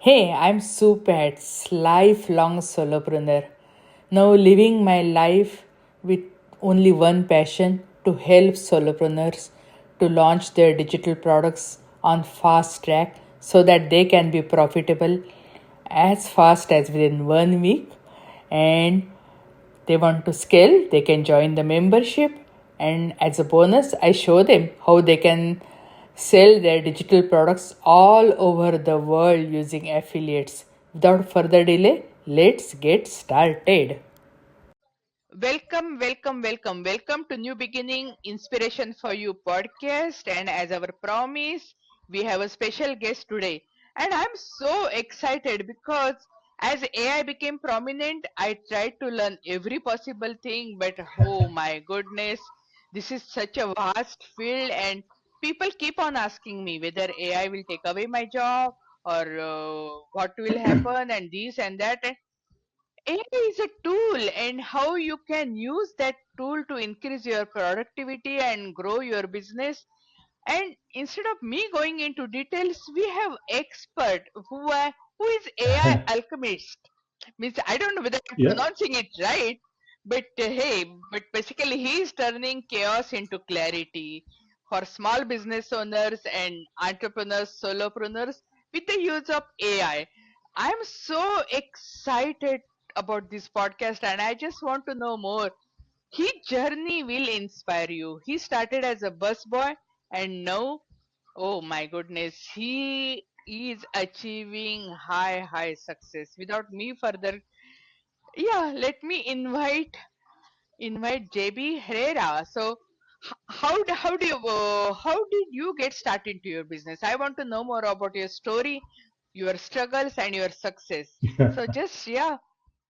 Hey, I'm Supats, lifelong solopreneur. Now living my life with only one passion to help solopreneurs to launch their digital products on fast track so that they can be profitable as fast as within 1 week, and they want to scale, they can join the membership. And as a bonus, I show them how they can sell their digital products all over the world using affiliates. Without further delay, let's get started. Welcome to New Beginning Inspiration for You podcast. And as our promise, we have a special guest today. And I'm so excited because as AI became prominent, I tried to learn every possible thing, but oh my goodness, this is such a vast field, and people keep on asking me whether AI will take away my job or what will happen, and this and that. AI is a tool, and how you can use that tool to increase your productivity and grow your business. And instead of me going into details, we have expert who is AI Alchemist. Means I don't know whether I'm Yeah. pronouncing it right, but hey, but basically he is turning chaos into clarity for small business owners and entrepreneurs, solopreneurs with the use of AI. I'm so excited about this podcast, and I just want to know more. His journey will inspire you. He started as a busboy, and now, oh my goodness, he is achieving high success. Without me further, yeah, let me invite JB Herrera. So, how did you get started into your business? I want to know more about your story, your struggles, and your success. So, just yeah,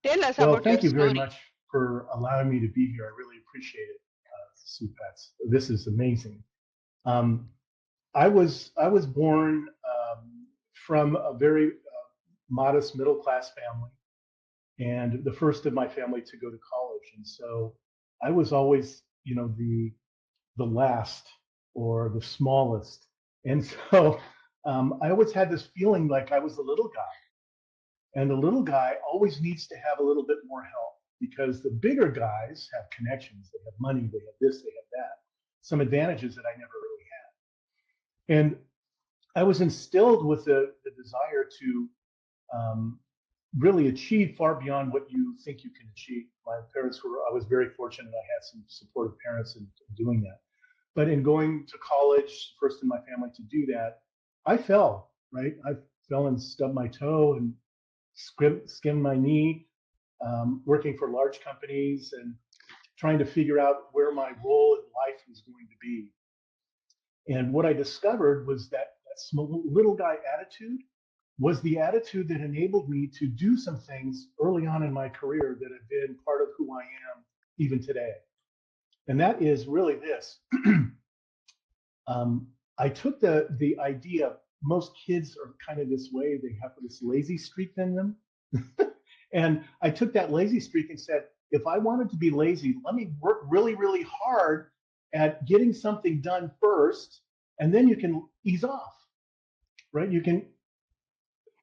tell us Well, about your thank you very story. much for allowing me to be here. I really appreciate it, Supats. This is amazing. Um, I was born from a very modest middle class family, and the first of my family to go to college. And so I was always, the last or the smallest. And so I always had this feeling like I was the little guy. And the little guy always needs to have a little bit more help because the bigger guys have connections, they have money, they have this, they have that, some advantages that I never really had. And I was instilled with the desire to um, really achieve far beyond what you think you can achieve. My parents were, I was very fortunate. I had some supportive parents in doing that. But in going to college, first in my family to do that, I fell, right? I fell and stubbed my toe and skinned my knee, working for large companies and trying to figure out where my role in life was going to be. And what I discovered was that small little guy attitude was the attitude that enabled me to do some things early on in my career that have been part of who I am even today. And that is really this. I took the idea. Most kids are kind of this way. They have this lazy streak in them. And I took that lazy streak and said, if I wanted to be lazy, let me work really, really hard at getting something done first, and then you can ease off, right? You can,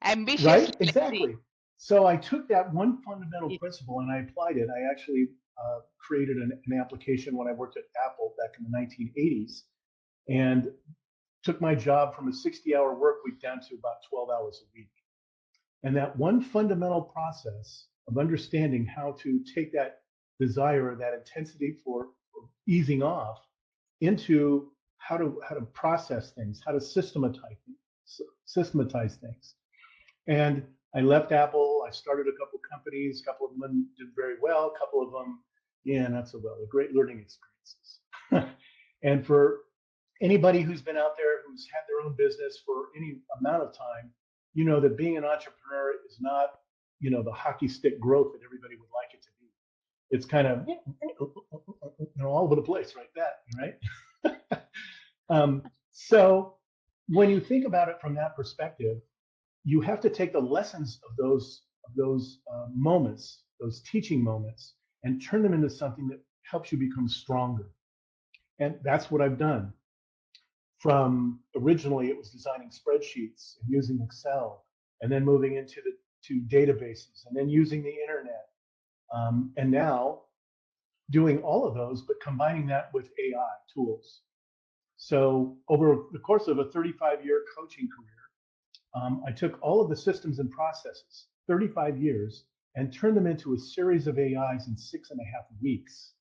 Ambitiously right? lazy. Exactly. So I took that one fundamental It, principle and I applied it. I actually created an application when I worked at Apple back in the 1980s and took my job from a 60-hour work week down to about 12 hours a week. And that one fundamental process of understanding how to take that desire, that intensity for easing off into how to process things, how to systematize things. And I left Apple. I started a couple of companies. A couple of them did very well. A couple of them, yeah, not so well. They're great learning experiences. And for anybody who's been out there who's had their own business for any amount of time, you know that being an entrepreneur is not, the hockey stick growth that everybody would like it to be. It's kind of all over the place, right? Right? So when you think about it from that perspective, you have to take the lessons of those moments, those teaching moments, and turn them into something that helps you become stronger. And that's what I've done. From originally, it was designing spreadsheets and using Excel. and then moving into the to databases, and then using the internet, and now doing all of those, but combining that with AI tools. So over the course of a 35-year coaching career, I took all of the systems and processes, 35 years, and turned them into a series of AIs in 6.5 weeks.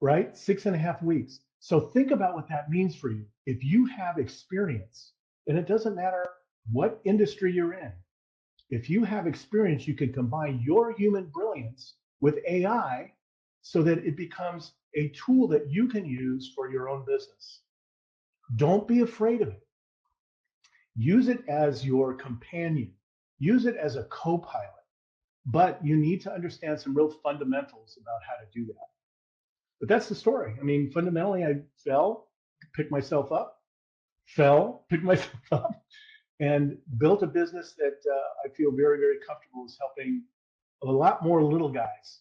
Right? 6.5 weeks. So think about what that means for you. If you have experience, and it doesn't matter what industry you're in, if you have experience, you can combine your human brilliance with AI so that it becomes a tool that you can use for your own business. Don't be afraid of it. Use it as your companion. Use it as a co-pilot. But you need to understand some real fundamentals about how to do that. But that's the story. I mean, fundamentally, I fell, picked myself up, fell, picked myself up, and built a business that I feel very, very comfortable is helping a lot more little guys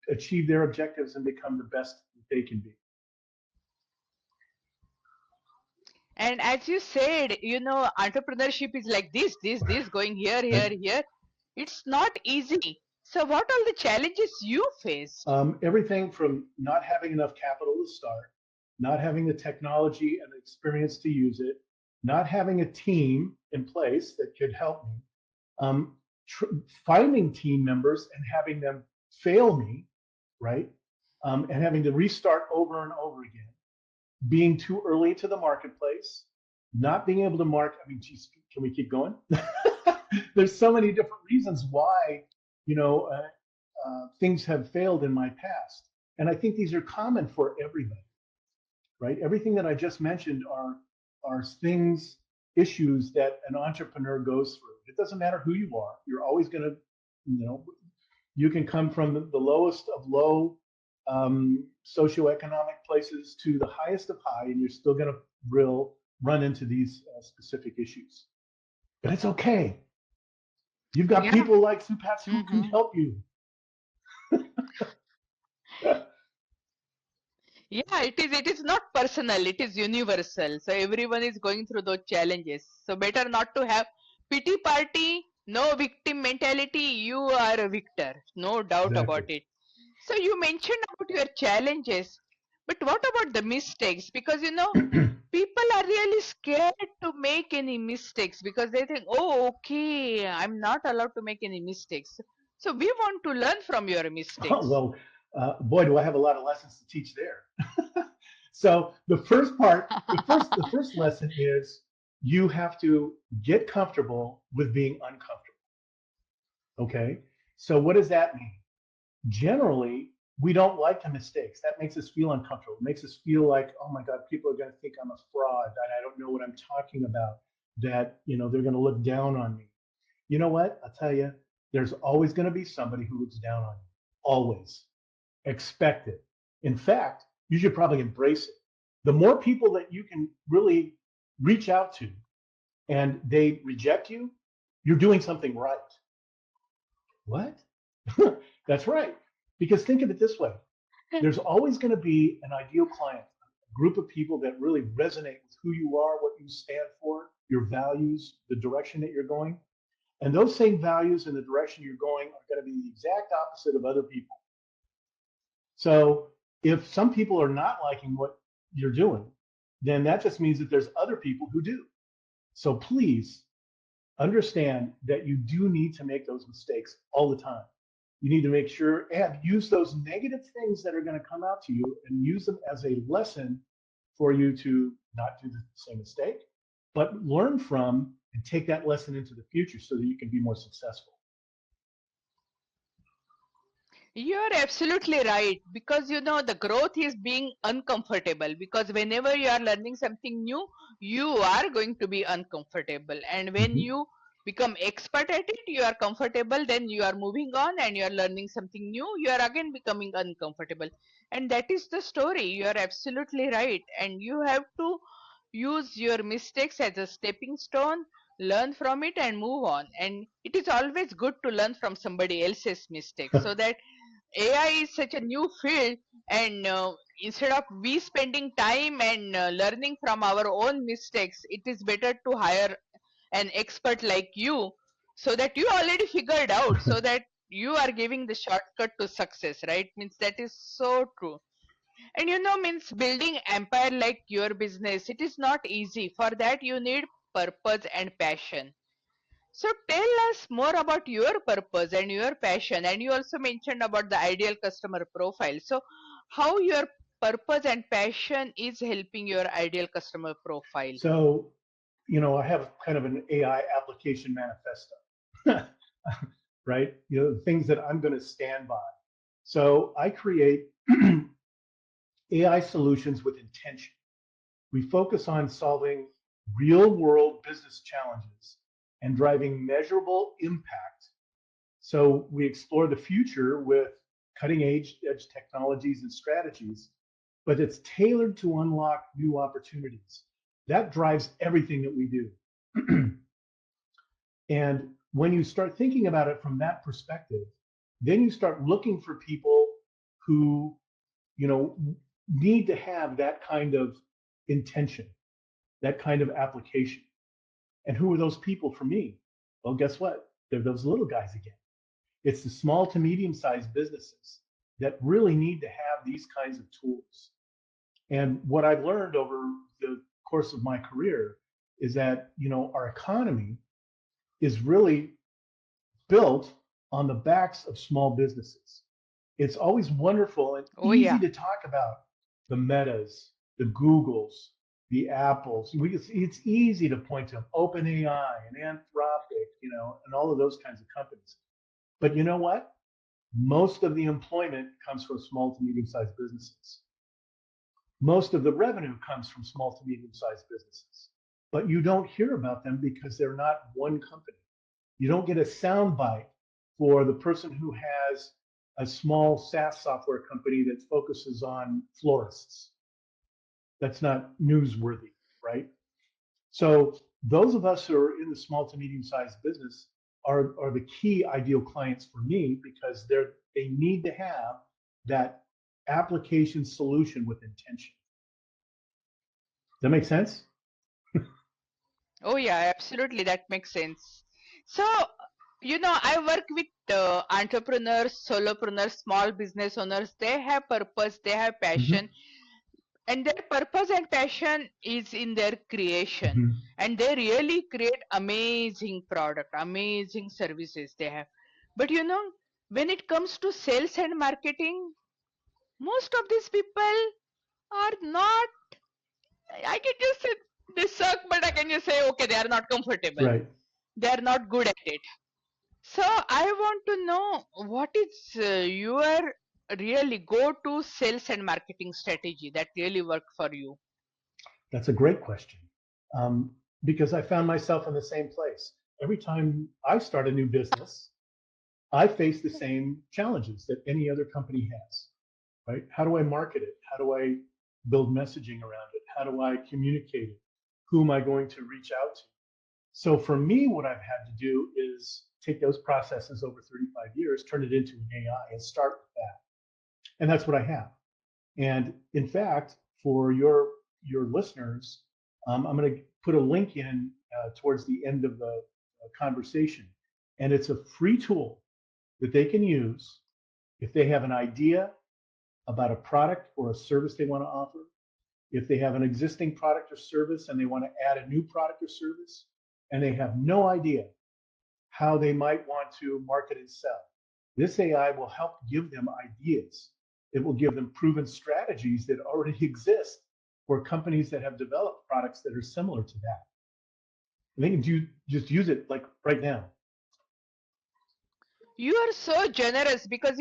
achieve their objectives and become the best that they can be. And as you said, entrepreneurship is like this, going here, here, here. It's not easy. So, what are the challenges you faced? Everything from not having enough capital to start, not having the technology and the experience to use it, not having a team in place that could help me, finding team members and having them fail me, right? And having to restart over and over again, being too early to the marketplace, not being able to market. I mean, geez, can we keep going? There's so many different reasons why, things have failed in my past. And I think these are common for everybody, right? Everything that I just mentioned are things, issues that an entrepreneur goes through. It doesn't matter who you are. You're always going to, you can come from the lowest of low socioeconomic places to the highest of high, and you're still going to run into these specific issues. But it's okay. You've got people like Supats who can help you. Yeah, it is not personal, it is universal. So everyone is going through those challenges. So better not to have pity party, no victim mentality. You are a victor, no doubt Exactly. about it. So you mentioned about your challenges, but what about the mistakes? Because people are really scared to make any mistakes because they think, oh, okay, I'm not allowed to make any mistakes. So we want to learn from your mistakes. Well, boy, do I have a lot of lessons to teach there. So the first part, the first lesson is you have to get comfortable with being uncomfortable. Okay. So what does that mean? Generally, we don't like the mistakes. That makes us feel uncomfortable. It makes us feel like, oh my God, people are going to think I'm a fraud, that I don't know what I'm talking about, that they're going to look down on me. You know what? I'll tell you, there's always going to be somebody who looks down on you. Always. Expect it. In fact, you should probably embrace it. The more people that you can really reach out to and they reject you, you're doing something right. What? That's right. Because think of it this way. There's always going to be an ideal client, a group of people that really resonate with who you are, what you stand for, your values, the direction that you're going. And those same values and the direction you're going are going to be the exact opposite of other people. So if some people are not liking what you're doing, then that just means that there's other people who do. So please understand that you do need to make those mistakes all the time. You need to make sure and use those negative things that are going to come out to you and use them as a lesson for you to not do the same mistake, but learn from and take that lesson into the future so that you can be more successful. You're absolutely right because the growth is being uncomfortable because whenever you are learning something new, you are going to be uncomfortable. And when you become expert at it, you are comfortable, then you are moving on and you are learning something new, you are again becoming uncomfortable. And that is the story. You are absolutely right. And you have to use your mistakes as a stepping stone, learn from it and move on. And it is always good to learn from somebody else's mistakes so that AI is such a new field, and instead of we spending time and learning from our own mistakes, it is better to hire an expert like you, so that you already figured out, so that you are giving the shortcut to success, right? Means that is so true. And means building empire like your business, it is not easy. For that you need purpose and passion. So tell us more about your purpose and your passion. And you also mentioned about the ideal customer profile. So how your purpose and passion is helping your ideal customer profile? So, I have kind of an AI application manifesto, right? Things that I'm going to stand by. So I create AI solutions with intention. We focus on solving real world business challenges and driving measurable impact. So we explore the future with cutting edge technologies and strategies, but it's tailored to unlock new opportunities. That drives everything that we do. And when you start thinking about it from that perspective, then you start looking for people who, you know, need to have that kind of intention, that kind of application. And who are those people for me? Well, guess what? They're those little guys again. It's the small to medium sized businesses that really need to have these kinds of tools. And what I've learned over the course of my career is that, our economy is really built on the backs of small businesses. It's always wonderful and Oh, easy yeah. to talk about the Metas, the Googles, the Apples. It's easy to point to them, OpenAI and Anthropic, and all of those kinds of companies. But you know what? Most of the employment comes from small to medium sized businesses. Most of the revenue comes from small to medium sized businesses. But you don't hear about them because they're not one company. You don't get a soundbite for the person who has a small SaaS software company that focuses on florists. That's not newsworthy, right? So those of us who are in the small to medium sized business are the key ideal clients for me because they need to have that application solution with intention. Does that make sense? Oh, yeah, absolutely. That makes sense. So, I work with entrepreneurs, solopreneurs, small business owners. They have purpose, they have passion, Mm-hmm. and their purpose and passion is in their creation. Mm-hmm. And they really create amazing product, amazing services they have. But when it comes to sales and marketing, most of these people are not, I can just say they suck, but I can just say, okay, they are not comfortable. Right. They are not good at it. So I want to know what is your really go-to sales and marketing strategy that really worked for you. That's a great question. Um, because I found myself in the same place. Every time I start a new business, I face the same challenges that any other company has, right? How do I market it? How do I build messaging around it? How do I communicate it? Who am I going to reach out to? So for me, what I've had to do is take those processes over 35 years, turn it into an AI and start with that. And that's what I have. And in fact, for your listeners, I'm going to put a link in towards the end of the conversation, and it's a free tool that they can use if they have an idea about a product or a service they want to offer, if they have an existing product or service and they want to add a new product or service, and they have no idea how they might want to market and sell. This AI will help give them ideas. It will give them proven strategies that already exist for companies that have developed products that are similar to that. They can just use it like right now. You are so generous because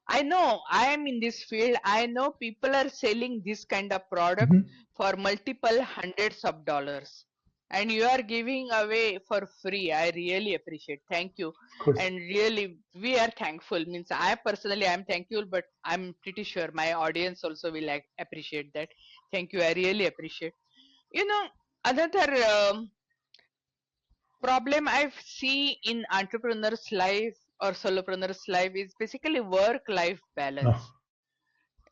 I know I am in this field. I know people are selling this kind of product Mm-hmm. for multiple hundreds of dollars, and you are giving away for free. I really appreciate. Thank you. Of course. And really, we are thankful. Means I personally am thankful, but I'm pretty sure my audience also will appreciate that. Thank you. I really appreciate. You know, another problem I see in entrepreneurs' life or solopreneurs' life is basically work-life Oh, balance.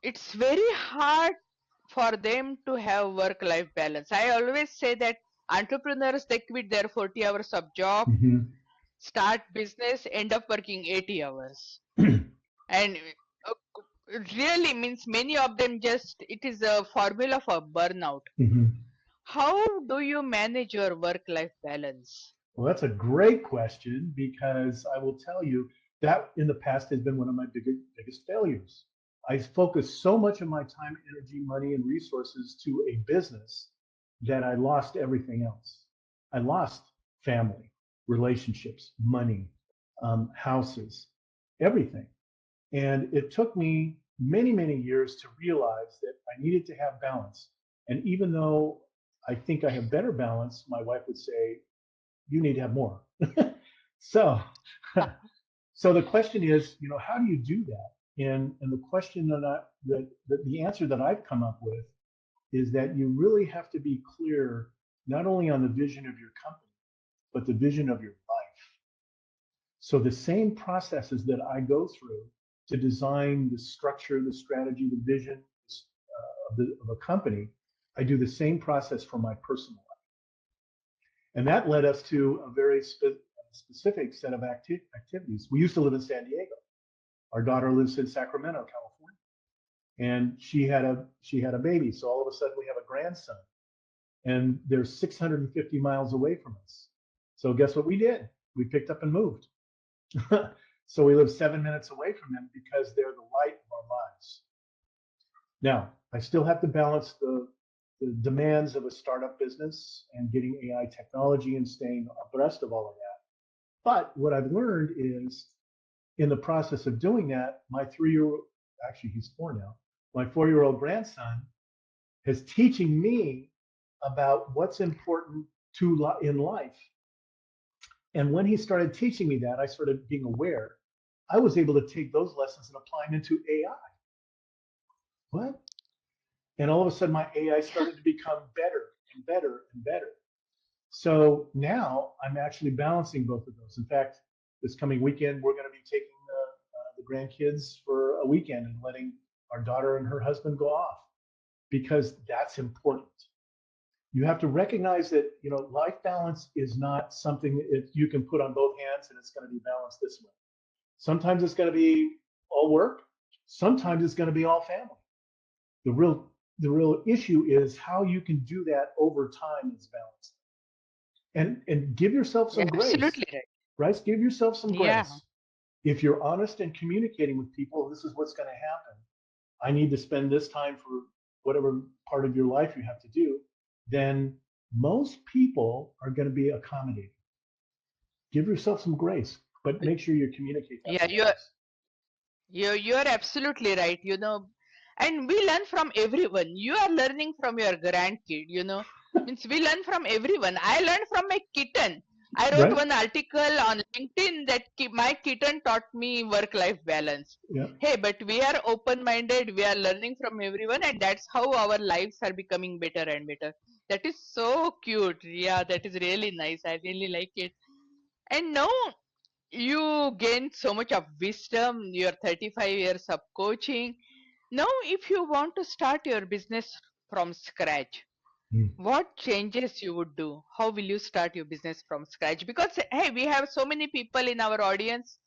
It's very hard for them to have work-life balance. I always say that Entrepreneurs, they quit their 40 hours of job, start business, end up working 80 hours. And uh, it really means many of them just, it is a formula for burnout. How do you manage your work-life balance? Well, that's a great question, because I will tell you that in the past has been one of my biggest failures. I focused so much of my time, energy, money, and resources to a business that I lost everything else. I lost family, relationships, money, houses, everything. And it took me many, many years to realize that I needed to have balance. And even though I think I have better balance, my wife would say, you need to have more. so, so the question is, how do you do that? And the question the answer that I've come up with is that you really have to be clear, not only on the vision of your company, but the vision of your life. So the same processes that I go through to design the structure, the strategy, the vision of a company, I do the same process for my personal life. And that led us to a very specific set of activities. We used to live in San Diego. Our daughter lives in Sacramento, California, and she had a baby. So all of a sudden we have a grandson, and they're 650 miles away from us. So guess what we did? We picked up and moved. So we live 7 minutes away from them because they're the light of our lives. Now, I still have to balance the demands of a startup business and getting AI technology and staying abreast of all of that. But what I've learned is, in the process of doing that, my 3-year-old, actually he's 4 now, my 4-year-old grandson is teaching me about what's important in life. And when he started teaching me that, I started being aware. I was able to take those lessons and apply them into AI. What? And all of a sudden, my AI started to become better and better and better. So now I'm actually balancing both of those. In fact, this coming weekend, we're going to be taking the grandkids for a weekend and letting our daughter and her husband go off, because that's important. You have to recognize that, life balance is not something that you can put on both hands and it's going to be balanced this way. Sometimes it's going to be all work. Sometimes it's going to be all family. The real issue is how you can do that over time is balanced. And give yourself some grace. Absolutely right. Right? Give yourself some Yeah. grace. If you're honest and communicating with people, this is what's going to happen. I need to spend this time for whatever part of your life you have to do. Then most people are going to be accommodating. Give yourself some grace, but make sure you communicate that. Yeah, you're absolutely right, and we learn from everyone. You are learning from your grandkid, means we learn from everyone. I learned from my kitten. I wrote Right? one article on LinkedIn that my kitten taught me work-life balance. Yeah. Hey, but we are open-minded. We are learning from everyone, and that's how our lives are becoming better and better. That is so cute. Yeah, that is really nice. I really like it. And now you gained so much of wisdom, your 35 years of coaching. Now, if you want to start your business from scratch, what changes you would do? How will you start your business from scratch? Because, hey, we have so many people in our audience,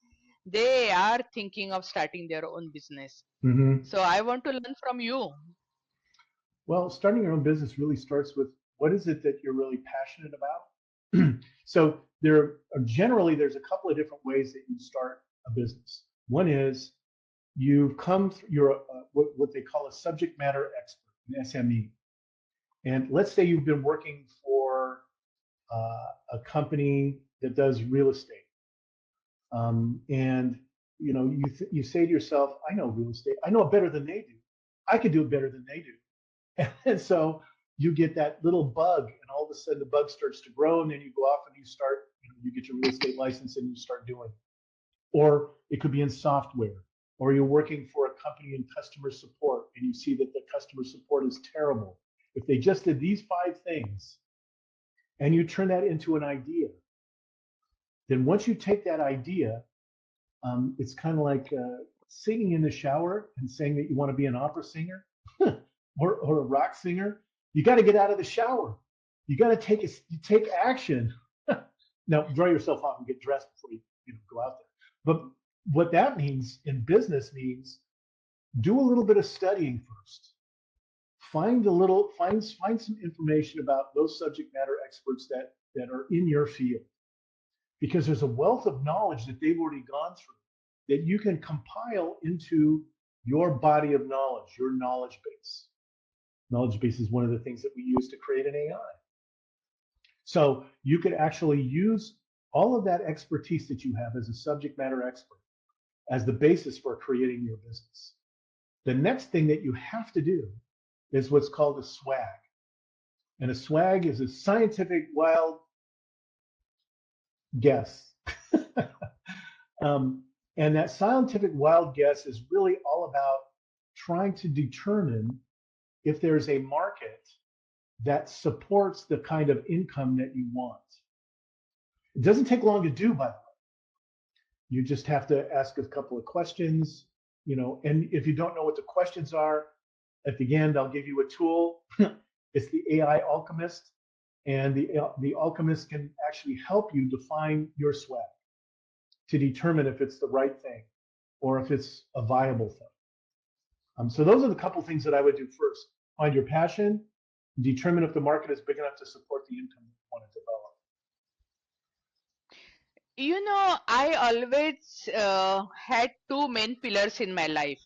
they are thinking of starting their own business. So I want to learn from you. Well, starting your own business really starts with, what is it that you're really passionate about? So there's a couple of different ways that you start a business. One is you're what they call a subject matter expert, an SME. And let's say you've been working for a company that does real estate. And you say to yourself, I know real estate. I know it better than they do. I could do it better than they do. And so you get that little bug, and all of a sudden the bug starts to grow, and then you go off and you get your real estate license and you start doing it. Or it could be in software, or you're working for a company in customer support and you see that the customer support is terrible. If they just did these 5 things and you turn that into an idea, then once you take that idea, it's kind of like singing in the shower and saying that you want to be an opera singer or a rock singer. You got to get out of the shower. You got to take action. Now, dry yourself off and get dressed before you go out there. But what that means in business means do a little bit of studying first. Find some information about those subject matter experts that are in your field, because there's a wealth of knowledge that they've already gone through that you can compile into your body of knowledge, your knowledge base. Knowledge base is one of the things that we use to create an AI. So you could actually use all of that expertise that you have as a subject matter expert as the basis for creating your business. The next thing that you have to do is what's called a swag. And a swag is a scientific wild guess. And that scientific wild guess is really all about trying to determine if there's a market that supports the kind of income that you want. It doesn't take long to do, by the way. You just have to ask a couple of questions, and if you don't know what the questions are, at the end, I'll give you a tool. It's the AI Alchemist, and the Alchemist can actually help you define your swag to determine if it's the right thing or if it's a viable thing. So those are the couple things that I would do first. Find your passion, determine if the market is big enough to support the income that you want to develop. I always had two main pillars in my life: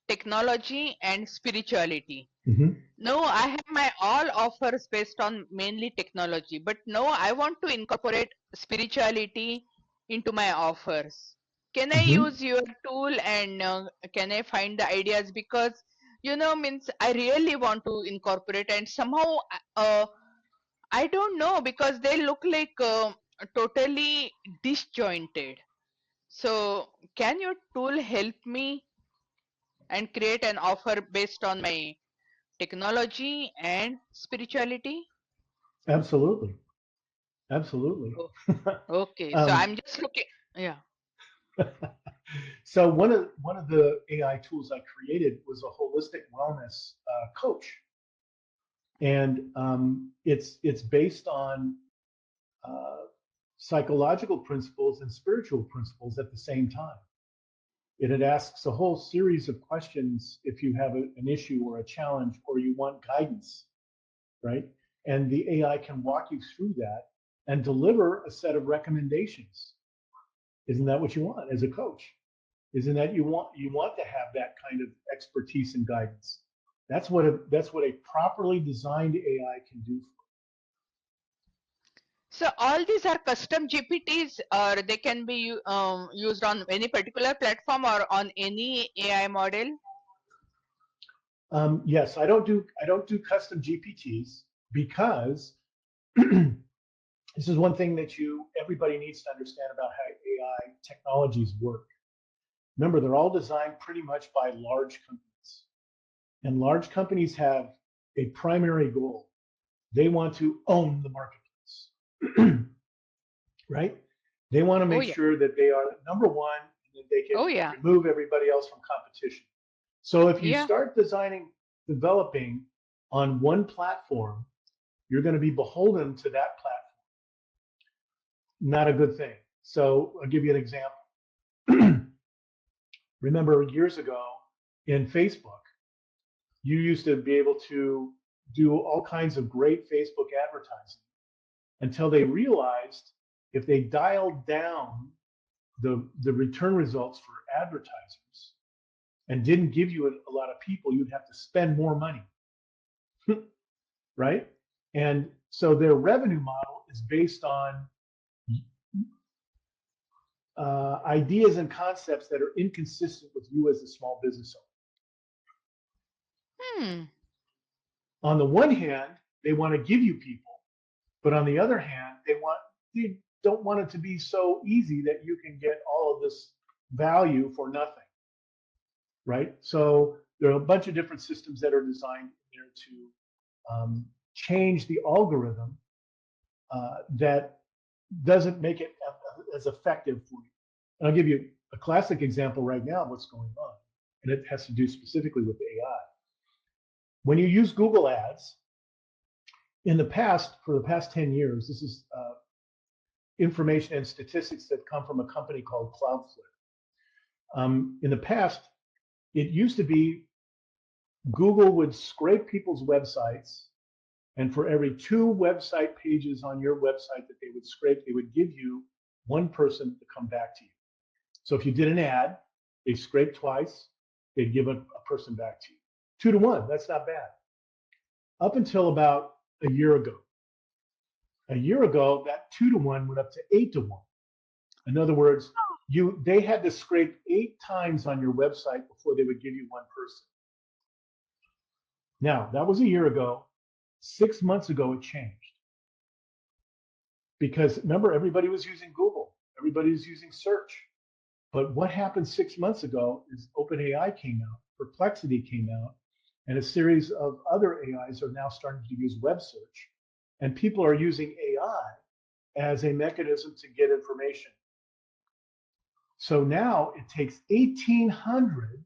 technology and spirituality. Mm-hmm. Now I have my all offers based on mainly technology, but now I want to incorporate spirituality into my offers. Can I Mm-hmm. use your tool, and can I find the ideas? Because means I really want to incorporate, and somehow I don't know, because they look like totally disjointed. So can your tool help me and create an offer based on my technology and spirituality? Absolutely. Absolutely. Oh, okay, so I'm just looking. Yeah. So one of the AI tools I created was a holistic wellness coach, and it's based on uh, psychological principles and spiritual principles at the same time. It asks a whole series of questions if you have an issue or a challenge or you want guidance, right? And the AI can walk you through that and deliver a set of recommendations. Isn't that what you want as a coach? Isn't that you want to have that kind of expertise and guidance? That's what a properly designed AI can do. So all these are custom GPTs, or they can be used on any particular platform or on any AI model? Yes, I don't do custom GPTs because this is one thing that everybody needs to understand about how AI technologies work. Remember, they're all designed pretty much by large companies, and large companies have a primary goal. They want to own the marketplace, right? They want to Oh make yeah. sure that they are number one and that they Oh can yeah. remove everybody else from competition. So if you Yeah. start developing on one platform, you're going to be beholden to that platform. Not a good thing. So I'll give you an example. Remember years ago in Facebook, you used to be able to do all kinds of great Facebook advertising until they realized if they dialed down the return results for advertisers and didn't give you a lot of people, you'd have to spend more money, right? And so their revenue model is based on ideas and concepts that are inconsistent with you as a small business Hmm. owner. On the one hand, they want to give you people, but on the other hand, they don't want it to be so easy that you can get all of this value for nothing, right? So there are a bunch of different systems that are designed there to change the algorithm that doesn't make it as effective for you. And I'll give you a classic example right now of what's going on, and it has to do specifically with AI. When you use Google Ads, for the past 10 years, this is information and statistics that come from a company called Cloudflare. In the past, it used to be Google would scrape people's websites, and for every 2 website pages on your website that they would scrape, they would give you one person to come back to you. So if you did an ad, they scrape twice, they'd give a person back to you. 2 to 1, that's not bad. Up until about a year ago. A year ago, that 2 to 1 went up to 8 to 1. In other words, they had to scrape 8 times on your website before they would give you one person. Now, that was a year ago. 6 months ago, it changed. Because remember, everybody was using Google. Everybody was using search. But what happened 6 months ago is OpenAI came out, Perplexity came out, and a series of other AIs are now starting to use web search. And people are using AI as a mechanism to get information. So now it takes 1,800,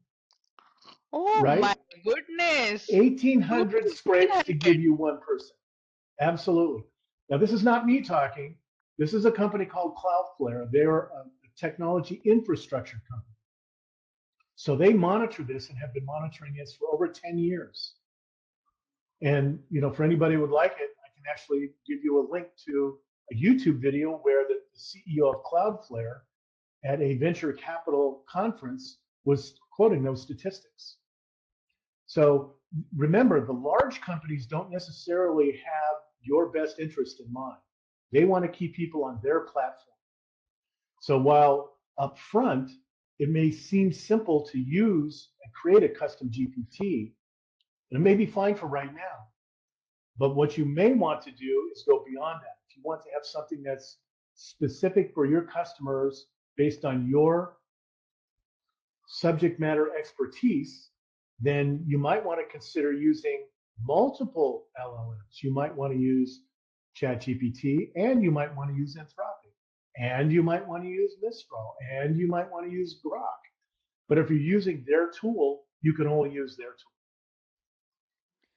Oh right? my goodness. 1,800 scrapes to 1,500. give you one person. Absolutely. Now, this is not me talking. This is a company called Cloudflare. They're a technology infrastructure company. So they monitor this and have been monitoring this for over 10 years. And, for anybody who would like it, I can actually give you a link to a YouTube video where the CEO of Cloudflare at a venture capital conference was quoting those statistics. So remember, the large companies don't necessarily have your best interest in mind. They want to keep people on their platform. So while up front, it may seem simple to use and create a custom GPT, and it may be fine for right now. But what you may want to do is go beyond that. If you want to have something that's specific for your customers based on your subject matter expertise, then you might want to consider using multiple LLMs. You might want to use ChatGPT, and you might want to use Anthropic, and you might want to use Mistral, and you might want to use Grok. But if you're using their tool, you can only use their tool.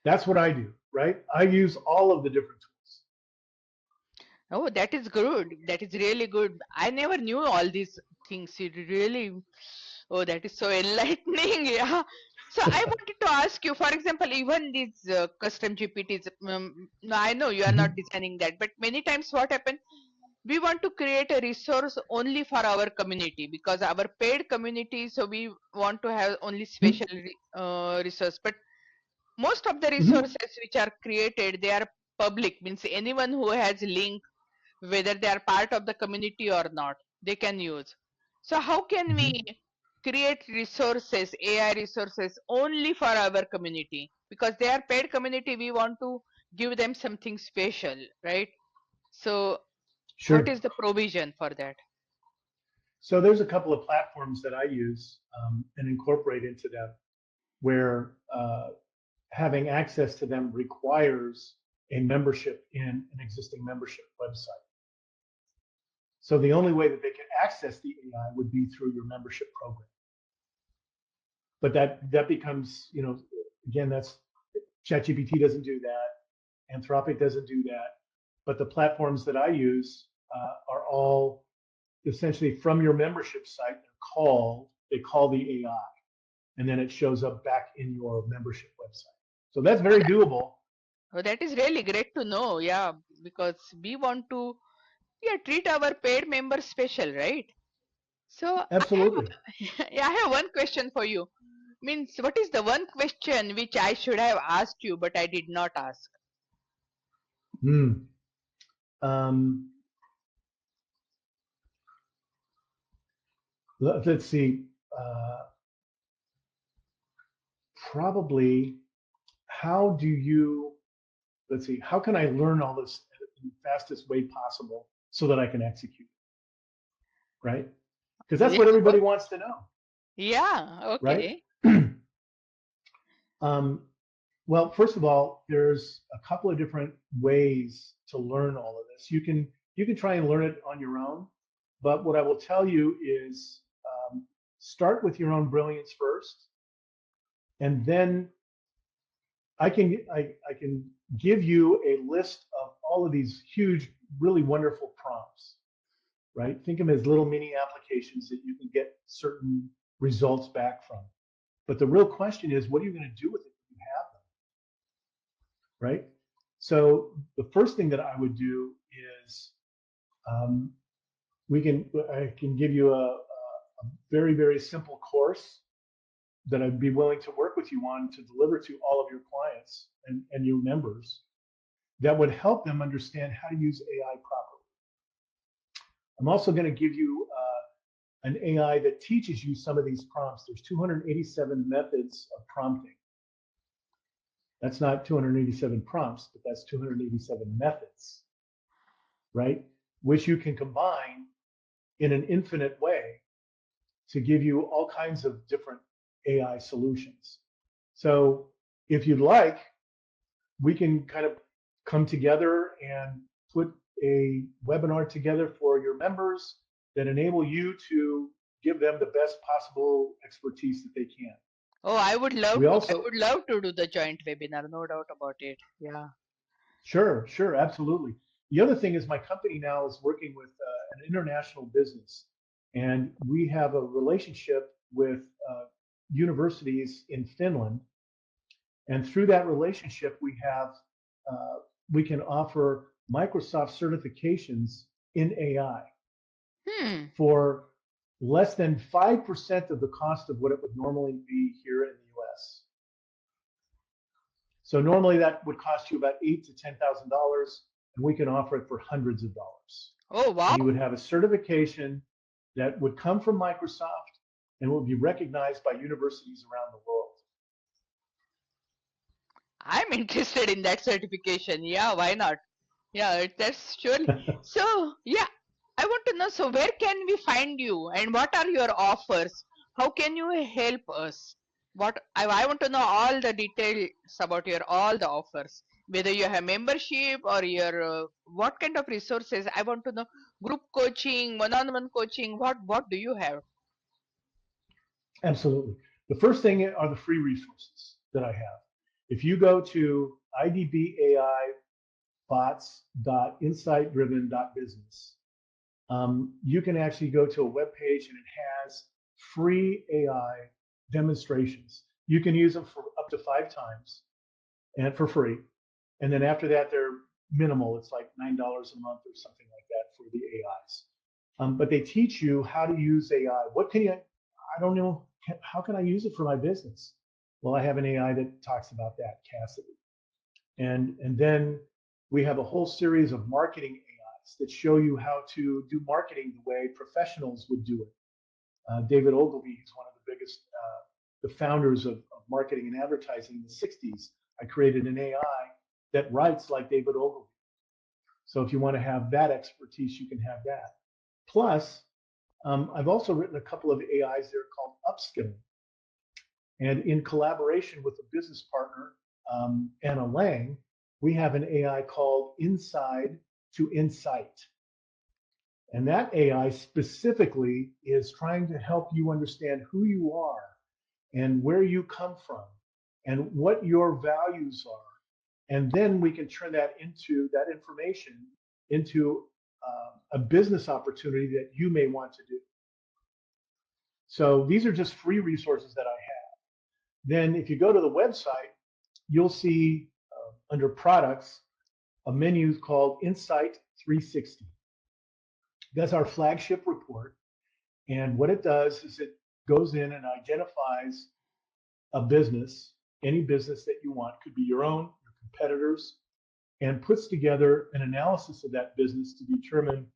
That's what I do, right? I use all of the different tools. Oh, that is good. That is really good. I never knew all these things. It really, oh, that is so enlightening. Yeah. So I wanted to ask you, for example, even these custom GPTs, no, I know you are not Mhm. designing that, but many times what happens, we want to create a resource only for our community because our paid community, so we want to have only special resource. But most of the Mhm. resources which are created, they are public, means anyone who has link, whether they are part of the community or not, they can use. So how can we Mhm. create resources, AI resources only for our community? Because they are paid community, we want to give them something special, right? So what Sure. is the provision for that? So there's a couple of platforms that I use and incorporate into them where having access to them requires a membership in an existing membership website. So the only way that they can access the AI would be through your membership program. But that becomes, again, that's ChatGPT doesn't do that. Anthropic doesn't do that. But the platforms that I use are all essentially from your membership site. They call the AI, and then it shows up back in your membership website. So that's Oh, very doable. that is really great to know. Yeah, because we want to, yeah, treat our paid members special, right? So I Absolutely. have, yeah, I have one question for you. Means, what is the one question which I should have asked you, but I did not ask? Hmm. Um, let's see. Uh, Probably, how do you, let's see, how can I learn all this in the fastest way possible so that I can execute, right? Because that's Yeah. what everybody wants to know, Yeah. right? Okay. um, well, first of all, there's a couple of different ways to learn all of this. You can try and learn it on your own, but what I will tell you is start with your own brilliance first, and then I can give you a list of all of these huge, really wonderful prompts, right? Think of them as little mini applications that you can get certain results back from. But the real question is, what are you going to do with it when you have them, right? So the first thing that I would do is um, I can give you a very, very simple course that I'd be willing to work with you on to deliver to all of your clients and your members that would help them understand how to use AI properly. I'm also going to give you an AI that teaches you some of these prompts. There's 287 methods of prompting. That's not 287 prompts, but that's 287 methods, right? Which you can combine in an infinite way to give you all kinds of different AI solutions. So if you'd like, we can kind of come together and put a webinar together for your members that enable you to give them the best possible expertise that they can. Oh, I would love We to. I also, would love to do the joint webinar. No doubt about it. Yeah. sure, absolutely. The other thing is my company now is working with an international business, and we have a relationship with universities in Finland. And through that relationship, we can offer Microsoft certifications in AI for less than 5% of the cost of what it would normally be here in the US. So normally that would cost you about $8,000 to $10,000, and we can offer it for hundreds of dollars. Oh, wow. And you would have a certification that would come from Microsoft and will be recognized by universities around the world. I'm interested in that certification. Yeah, why not? Yeah, that's surely. So, yeah, I want to know, so where can we find you and what are your offers? How can you help us? I want to know all the details about your all the offers, whether you have membership or your what kind of resources. I want to know group coaching, one-on-one coaching. What do you have? Absolutely. The first thing are the free resources that I have. If you go to idbaibots.insightdriven.business, you can actually go to a web page and it has free AI demonstrations. You can use them for up to 5 times and for free. And then after that, they're minimal. It's like $9 a month or something like that for the AIs. But they teach you how to use AI. What can you, I don't know, how can I use it for my business? Well, I have an AI that talks about that, Cassidy. And then we have a whole series of marketing AIs that show you how to do marketing the way professionals would do it. David Ogilvy, who's one of the biggest, the founders of marketing and advertising in the 60s, I created an AI that writes like David Ogilvy. So if you want to have that expertise, you can have that. Plus, I've also written a couple of AIs that are called upskilling. And in collaboration with a business partner, Anna Lang, we have an AI called Inside to Insight. And that AI specifically is trying to help you understand who you are and where you come from and what your values are. And then we can turn that information into a business opportunity that you may want to do. So these are just free resources that I have. Then if you go to the website, you'll see under products a menu called Insight 360. That's our flagship report. And what it does is it goes in and identifies a business, any business that you want, could be your own, your competitors, and puts together an analysis of that business to determine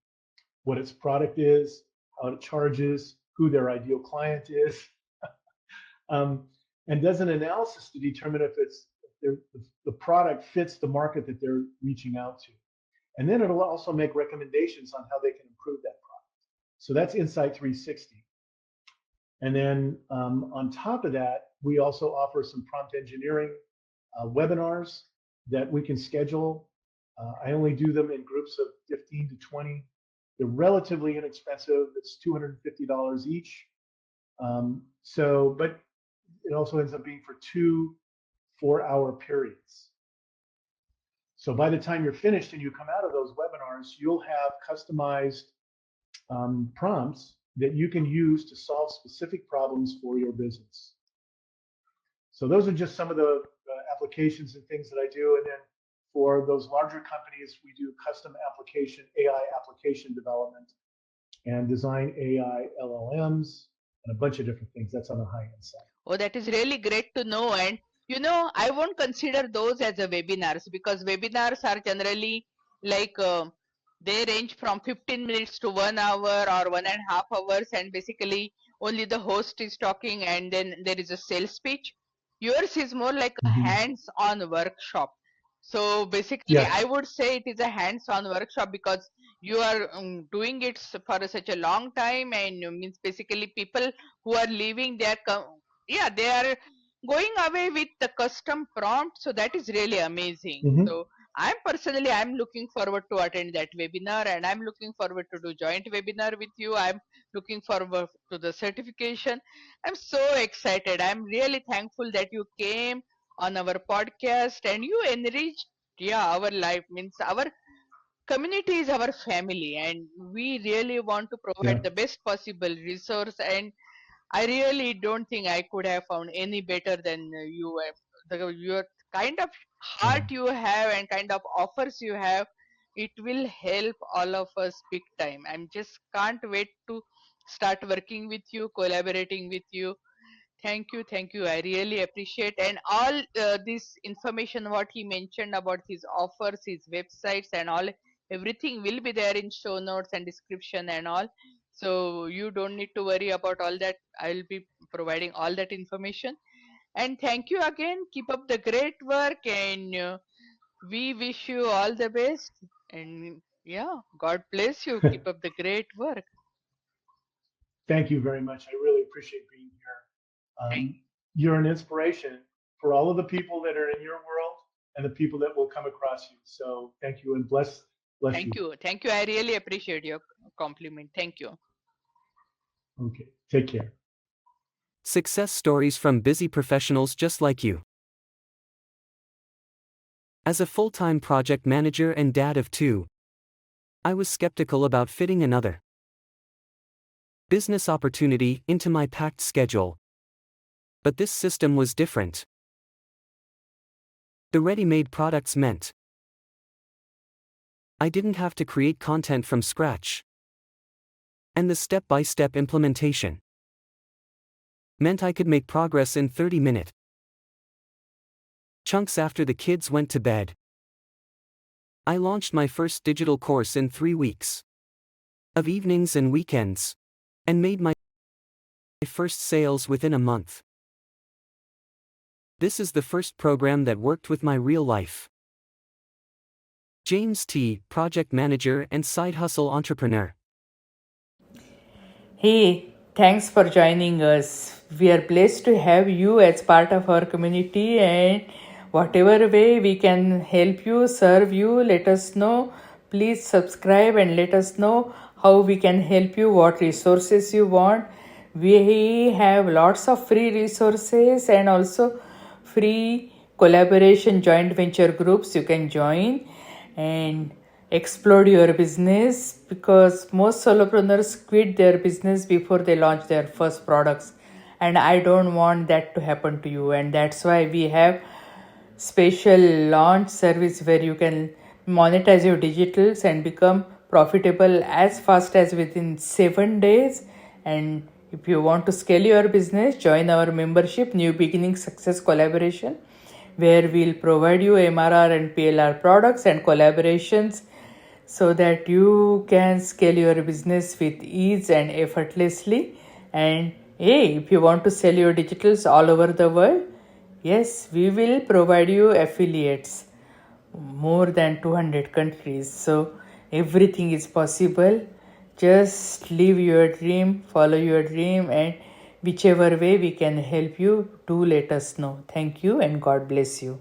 what its product is, how it charges, who their ideal client is, and does an analysis to determine if the product fits the market that they're reaching out to. And then it'll also make recommendations on how they can improve that product. So that's Insight 360. And then on top of that, we also offer some prompt engineering webinars that we can schedule. I only do them in groups of 15 to 20. They're relatively inexpensive. It's $250 each. But it also ends up being for 2 4-hour periods. So by the time you're finished and you come out of those webinars, you'll have customized prompts that you can use to solve specific problems for your business. So those are just some of the applications and things that I do. And then for those larger companies, we do custom application, AI application development and design AI LLMs and a bunch of different things. That's on the high end side. Oh, that is really great to know. And I won't consider those as a webinars, because webinars are generally like they range from 15 minutes to 1 hour or 1.5 hours, and basically only the host is talking and then there is a sales pitch. Yours is more like a hands-on workshop. So basically, Yes. I would say it is a hands-on workshop because you are doing it for such a long time, and means basically people who are leaving their they are going away with the custom prompt. So that is really amazing. So I'm looking forward to attend that webinar, and I'm looking forward to do joint webinar with you. I'm looking forward to the certification. I'm so excited. I'm really thankful that you came on our podcast and you enriched our life. Means our community is our family, and we really want to provide the best possible resource. And I really don't think I could have found any better than you. Your kind of heart you have and kind of offers you have, it will help all of us big time. I'm just can't wait to start working with you, collaborating with you. Thank you, thank you. I really appreciate. And all this information what he mentioned about his offers, his websites, and all, everything will be there in show notes and description and all. So you don't need to worry about all that. I'll be providing all that information. And thank you again. Keep up the great work, and we wish you all the best. And God bless you. Keep up the great work. Thank you very much. I really appreciate being here. You're an inspiration for all of the people that are in your world and the people that will come across you. So thank you, and bless Thank you. Thank you. I really appreciate your compliment. Thank you. Okay. Take care. Success stories from busy professionals just like you. As a full-time project manager and dad of 2, I was skeptical about fitting another business opportunity into my packed schedule. But this system was different. The ready-made products meant I didn't have to create content from scratch. And the step-by-step implementation meant I could make progress in 30-minute chunks after the kids went to bed. I launched my first digital course in 3 weeks of evenings and weekends, and made my first sales within a month. This is the first program that worked with my real life. James T., project manager and side hustle entrepreneur. Hey, thanks for joining us. We are blessed to have you as part of our community, and whatever way we can help you, serve you, let us know. Please subscribe and let us know how we can help you, what resources you want. We have lots of free resources and also free collaboration joint venture groups you can join and explode your business, because most solopreneurs quit their business before they launch their first products, and I don't want that to happen to you. And that's why we have special launch service where you can monetize your digitals and become profitable as fast as within 7 days. And if you want to scale your business, join our membership New Beginning Success Collaboration, where we'll provide you MRR and PLR products and collaborations so that you can scale your business with ease and effortlessly. And hey, if you want to sell your digitals all over the world, yes, we will provide you affiliates more than 200 countries. So everything is possible. Just live your dream, follow your dream, and whichever way we can help you, do let us know. Thank you and God bless you.